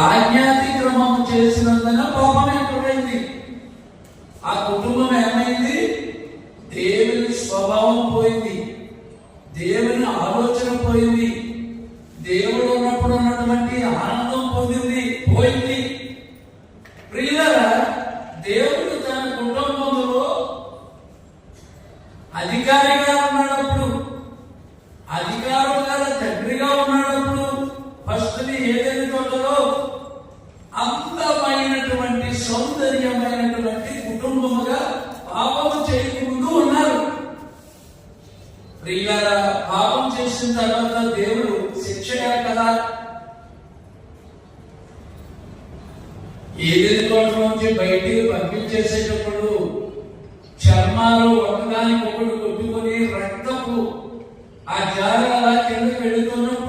ఆజ్ఞాతిక్రమం చేసినందున పాపం ఎక్కువైంది. ఆ కుటుంబం ఏమైంది? దేవుని స్వభావం పోయింది, దేవుని ఆలోచన పోయింది, దేవుడు ఉన్నప్పుడు ఉన్నటువంటి ఆనందం పోయింది. ప్రియులారా, దేవుడు తన కుటుంబంలో అధికారిగా ఉన్నప్పుడు, అధికారులుగా తండ్రిగా ఉన్నప్పుడు, ఫస్ట్ ఏదైనా తోటలో అందమైనటువంటి సౌందర్యమైనటువంటి కుటుంబముగా పాపం చేయకముందు ఉన్నారు. ప్రియులారా, పాపం చేసిన తర్వాత దేవుడు శిక్షగా కదా ఏదైనా తోట నుంచి బయటికి పంపించేసేటప్పుడు చర్మాలు ఒకదానికి ఒకటి కొట్టుకొని రక్తపు ఆ జార అలా కిందకి వెళుతున్నప్పుడు